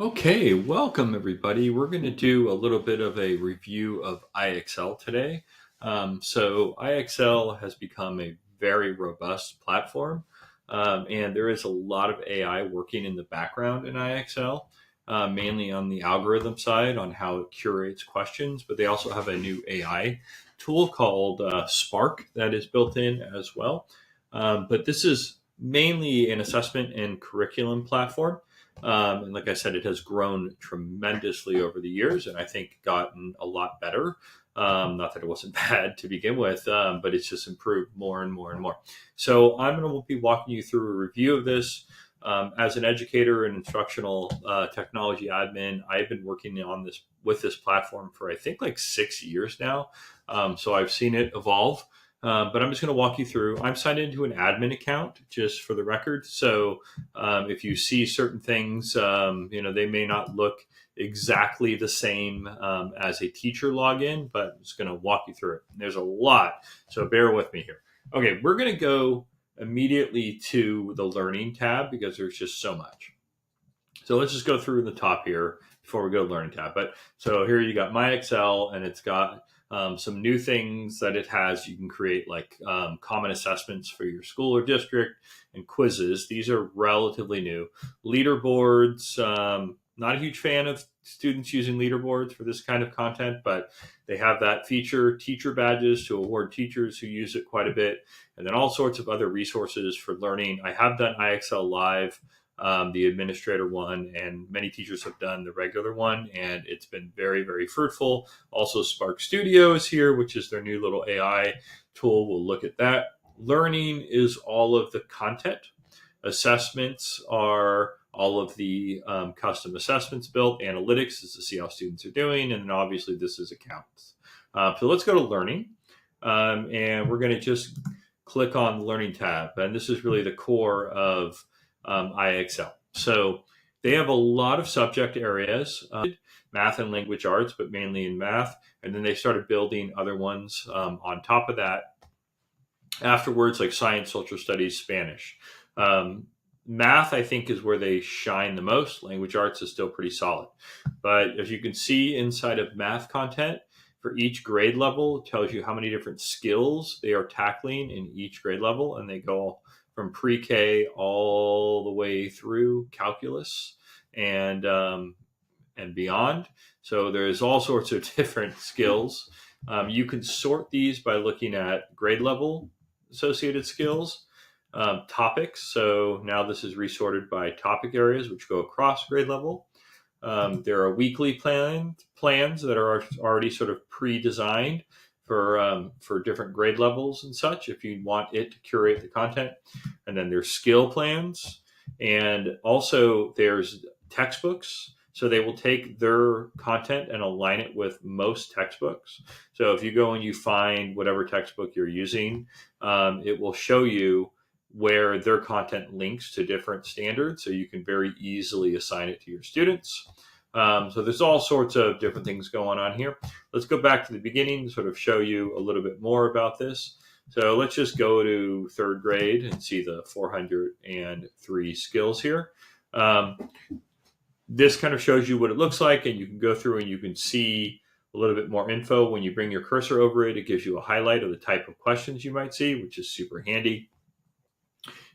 Okay, welcome everybody. We're going to do a little bit of a review of IXL today. IXL has become a very robust platform, and there is a lot of AI working in the background in IXL, mainly on the algorithm side on how it curates questions, but they also have a new AI tool called Spark that is built in as well. But this is mainly an assessment and curriculum platform. And like I said, it has grown tremendously over the years and I think gotten a lot better. Not that it wasn't bad to begin with, but it's just improved more and more and more. So I'm going to be walking you through a review of this. As an educator and instructional technology admin, I've been working on this with this platform for I think like 6 years now. So I've seen it evolve. But I'm just going to walk you through. I'm signed into an admin account just for the record. So if you see certain things, they may not look exactly the same as a teacher login, but I'm just going to walk you through it. There's a lot, so bear with me here. Okay, we're going to go immediately to the learning tab because there's just so much. So let's just go through the top here before we go to learning tab. But so here you got my Excel, and it's got some new things that it has. You can create like common assessments for your school or district and quizzes. These are relatively new. Leaderboards, not a huge fan of students using leaderboards for this kind of content, but they have that feature. Teacher badges to award teachers who use it quite a bit, and then all sorts of other resources for learning. I have done IXL Live, the administrator one, and many teachers have done the regular one, and it's been very, very fruitful. Also, Spark Studio is here, which is their new little AI tool. We'll look at that. Learning is all of the content. Assessments are all of the custom assessments built. Analytics is to see how students are doing, and then obviously this is accounts. So let's go to learning, and we're going to just click on the learning tab, and this is really the core of IXL. So they have a lot of subject areas, math and language arts, but mainly in math. And then they started building other ones on top of that afterwards, like science, social studies, Spanish. Math, I think, is where they shine the most. Language arts is still pretty solid. But as you can see inside of math content, for each grade level, it tells you how many different skills they are tackling in each grade level, and they go from pre-K all the way through calculus and beyond. So there's all sorts of different skills. You can sort these by looking at grade level associated skills, topics. So now this is resorted by topic areas, which go across grade level. There are weekly plans that are already sort of pre-designed for different grade levels and such, if you want it to curate the content. And then there's skill plans, and also there's textbooks. So they will take their content and align it with most textbooks. So if you go and you find whatever textbook you're using, it will show you where their content links to different standards, so you can very easily assign it to your students. So there's all sorts of different things going on here. Let's go back to the beginning to sort of show you a little bit more about this. So let's just go to third grade and see the 403 skills here. This kind of shows you what it looks like, and you can go through and you can see a little bit more info. When you bring your cursor over it, it gives you a highlight of the type of questions you might see, which is super handy.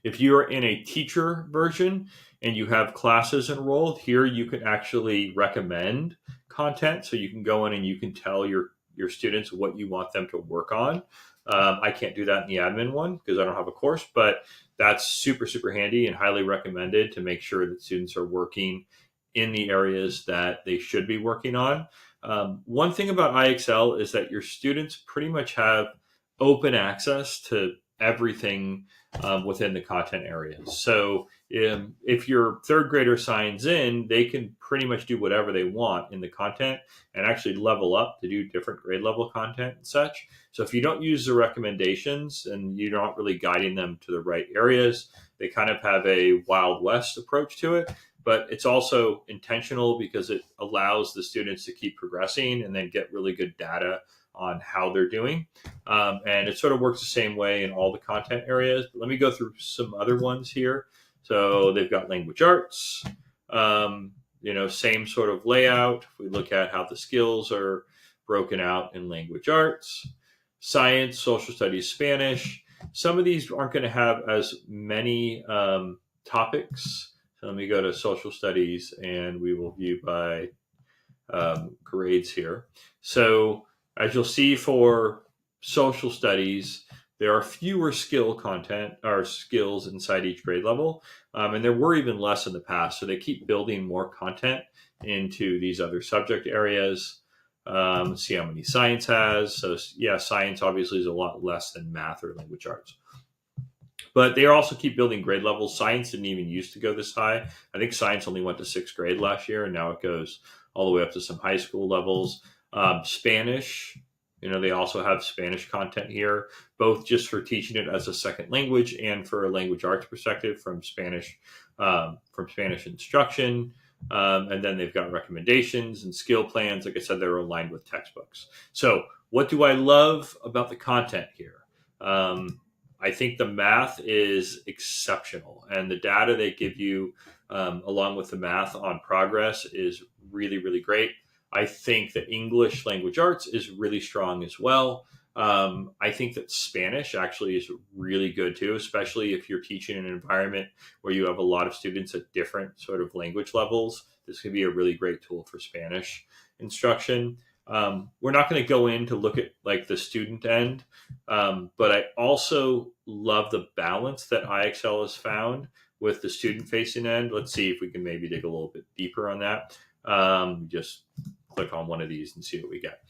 If you're in a teacher version and you have classes enrolled, here you can actually recommend content. So you can go in and you can tell your students what you want them to work on. I can't do that in the admin one because I don't have a course, but that's super, super handy and highly recommended to make sure that students are working in the areas that they should be working on. One thing about IXL is that your students pretty much have open access to everything within the content areas. So if your third grader signs in, they can pretty much do whatever they want in the content and actually level up to do different grade level content and such. So if you don't use the recommendations and you're not really guiding them to the right areas, they kind of have a Wild West approach to it. But it's also intentional because it allows the students to keep progressing and then get really good data on how they're doing. And it sort of works the same way in all the content areas. But let me go through some other ones here. So they've got language arts. same sort of layout. If we look at how the skills are broken out in language arts, science, social studies, Spanish, some of these aren't going to have as many topics. So let me go to social studies and we will view by grades here. So as you'll see for social studies, there are fewer skill content or skills inside each grade level. And there were even less in the past. So they keep building more content into these other subject areas. Let's see how many science has. So yeah, science obviously is a lot less than math or language arts. But they also keep building grade levels. Science didn't even used to go this high. I think science only went to 6th grade last year, and now it goes all the way up to some high school levels. Spanish, they also have Spanish content here, both just for teaching it as a second language and for a language arts perspective from Spanish instruction. And then they've got recommendations and skill plans. Like I said, they're aligned with textbooks. So what do I love about the content here? I think the math is exceptional, and the data they give you along with the math on progress is really, really great. I think that English language arts is really strong as well. I think that Spanish actually is really good too, especially if you're teaching in an environment where you have a lot of students at different sort of language levels. This could be a really great tool for Spanish instruction. We're not going to go in to look at like the student end, but I also love the balance that IXL has found with the student facing end. Let's see if we can maybe dig a little bit deeper on that. Just click on one of these and see what we get.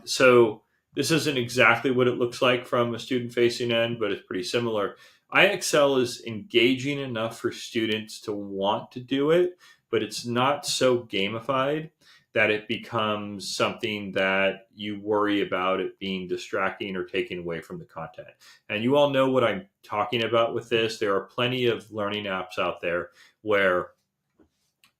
So this isn't exactly what it looks like from a student facing end, but it's pretty similar. IXL is engaging enough for students to want to do it, but it's not so gamified that it becomes something that you worry about it being distracting or taking away from the content. And you all know what I'm talking about with this. There are plenty of learning apps out there where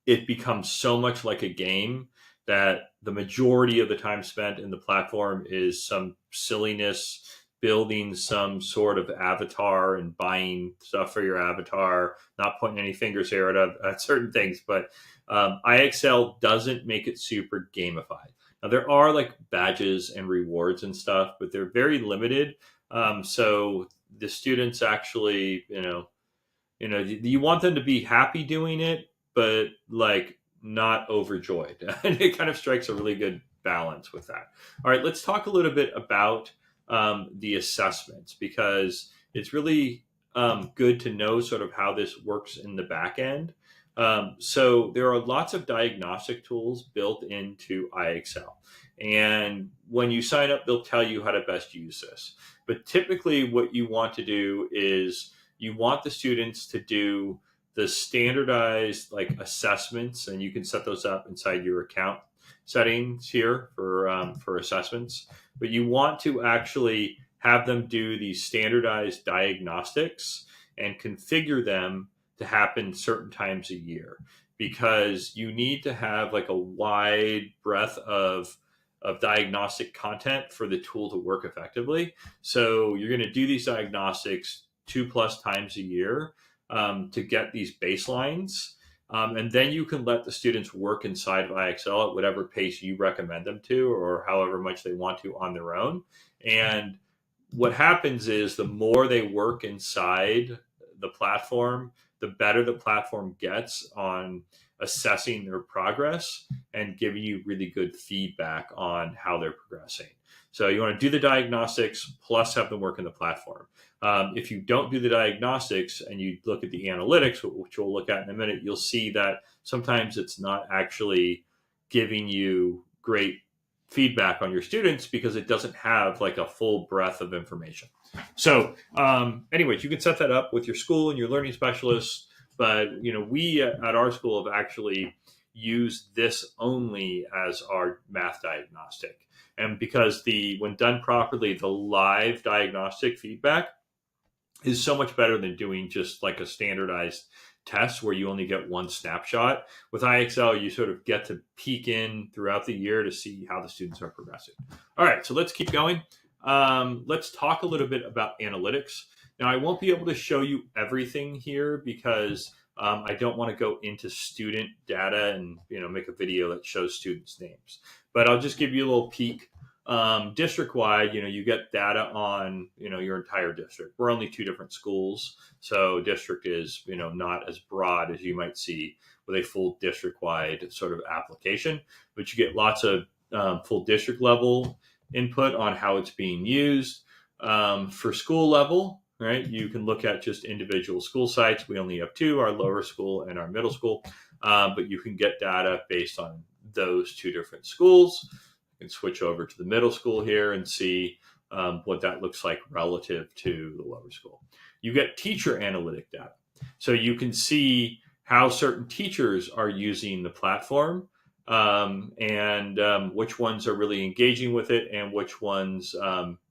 it becomes so much like a game that the majority of the time spent in the platform is some silliness, building some sort of avatar and buying stuff for your avatar, not pointing any fingers here at certain things, but IXL doesn't make it super gamified. Now there are like badges and rewards and stuff, but they're very limited. So the students actually, you want them to be happy doing it, but like not overjoyed. And it kind of strikes a really good balance with that. All right, let's talk a little bit about the assessments, because it's really good to know sort of how this works in the back end. So there are lots of diagnostic tools built into IXL. And when you sign up, they'll tell you how to best use this. But typically what you want to do is you want the students to do the standardized like assessments, and you can set those up inside your account settings here for assessments. But you want to actually have them do these standardized diagnostics and configure them to happen certain times a year, because you need to have like a wide breadth of diagnostic content for the tool to work effectively. So you're going to do these diagnostics 2+ times a year to get these baselines. And then you can let the students work inside of IXL at whatever pace you recommend them to, or however much they want to on their own. And what happens is the more they work inside the platform, the better the platform gets on assessing their progress and giving you really good feedback on how they're progressing. So you want to do the diagnostics plus have them work in the platform. If you don't do the diagnostics and you look at the analytics, which we'll look at in a minute, you'll see that sometimes it's not actually giving you great feedback on your students because it doesn't have like a full breadth of information. So anyways, you can set that up with your school and your learning specialists. But, we at our school have actually used this only as our math diagnostic. And because when done properly, the live diagnostic feedback is so much better than doing just like a standardized test where you only get one snapshot. With IXL, you sort of get to peek in throughout the year to see how the students are progressing. All right, so let's keep going. Let's talk a little bit about analytics. Now, I won't be able to show you everything here because I don't want to go into student data and make a video that shows students' names, but I'll just give you a little peek. District wide, you get data on your entire district. We're only two different schools, so district is not as broad as you might see with a full district wide sort of application, but you get lots of full district level input on how it's being used. For school level, right, you can look at just individual school sites. We only have two, our lower school and our middle school, but you can get data based on those two different schools. You can switch over to the middle school here and see what that looks like relative to the lower school. You get teacher analytic data. So you can see how certain teachers are using the platform, and which ones are really engaging with it and which ones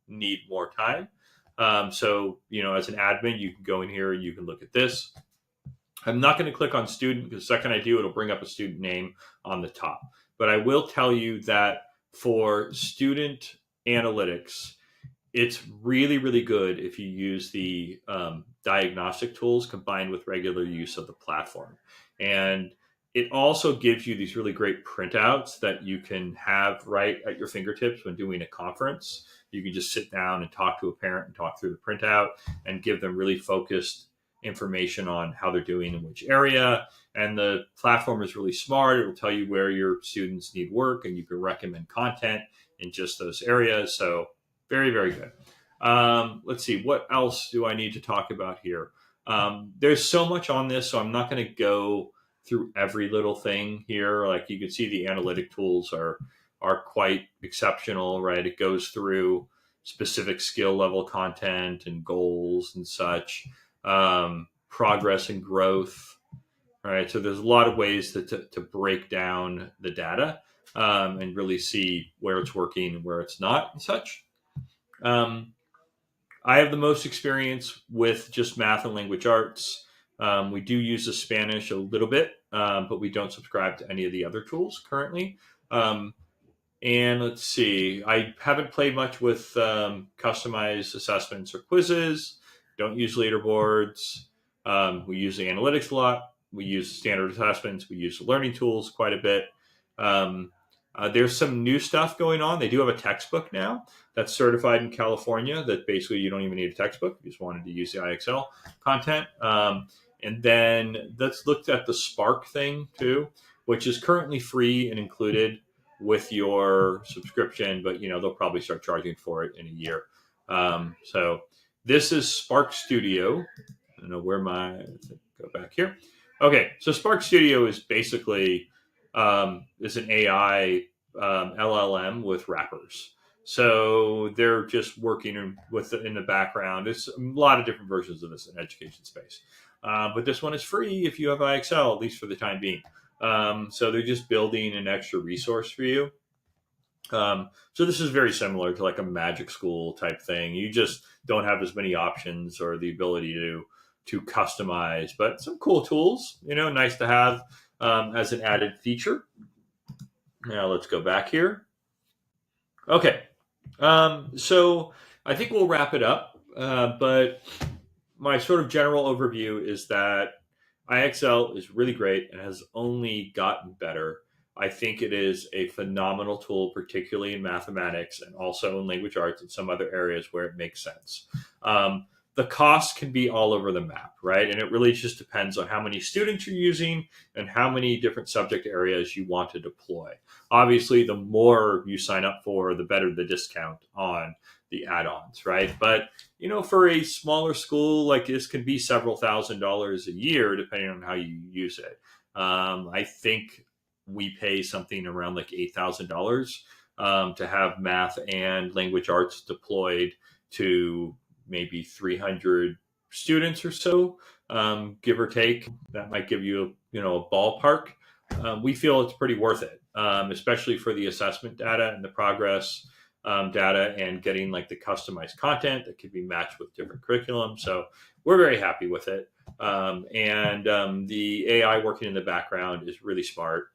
need more time. So, as an admin, you can go in here and you can look at this. I'm not going to click on student because the second I do, it'll bring up a student name on the top. But I will tell you that for student analytics, it's really, really good if you use the diagnostic tools combined with regular use of the platform. And it also gives you these really great printouts that you can have right at your fingertips when doing a conference. You can just sit down and talk to a parent and talk through the printout and give them really focused information on how they're doing in which area. And the platform is really smart. It will tell you where your students need work, and you can recommend content in just those areas. So very, very good. Let's see, what else do I need to talk about here? There's so much on this, so I'm not going to go through every little thing here. Like you can see, the analytic tools are quite exceptional, right? It goes through specific skill level content and goals and such, progress and growth, right? So there's a lot of ways to break down the data and really see where it's working and where it's not and such. I have the most experience with just math and language arts. We do use the Spanish a little bit, but we don't subscribe to any of the other tools currently. And let's see, I haven't played much with customized assessments or quizzes. Don't use leaderboards. We use the analytics a lot. We use standard assessments. We use the learning tools quite a bit. There's some new stuff going on. They do have a textbook now that's certified in California that basically you don't even need a textbook. You just wanted to use the IXL content. And then let's look at the Spark thing too, which is currently free and included with your subscription, but they'll probably start charging for it in a year. So this is Spark Studio. I don't know where go back here. Okay, so Spark Studio is basically is an AI LLM with wrappers. So they're just working in the background. It's a lot of different versions of this in education space. But this one is free if you have IXL, at least for the time being. So they're just building an extra resource for you. So this is very similar to like a magic school type thing. You just don't have as many options or the ability to customize, but some cool tools, nice to have as an added feature. Now let's go back here. Okay. So I think we'll wrap it up. But my sort of general overview is that IXL is really great and has only gotten better. I think it is a phenomenal tool, particularly in mathematics and also in language arts and some other areas where it makes sense. The cost can be all over the map, right? And it really just depends on how many students you're using and how many different subject areas you want to deploy. Obviously, the more you sign up for, the better the discount on the add-ons, right? But, for a smaller school, like this can be several $1,000s a year, depending on how you use it. I think we pay something around like $8,000 to have math and language arts deployed to maybe 300 students or so, give or take. That might give you, a ballpark. We feel it's pretty worth it, especially for the assessment data and the progress data and getting like the customized content that could be matched with different curriculum. So we're very happy with it. And the AI working in the background is really smart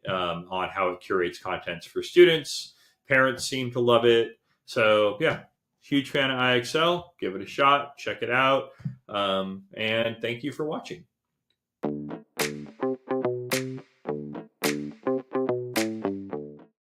on how it curates contents for students. Parents seem to love it. So yeah, huge fan of IXL. Give it a shot. Check it out. And thank you for watching.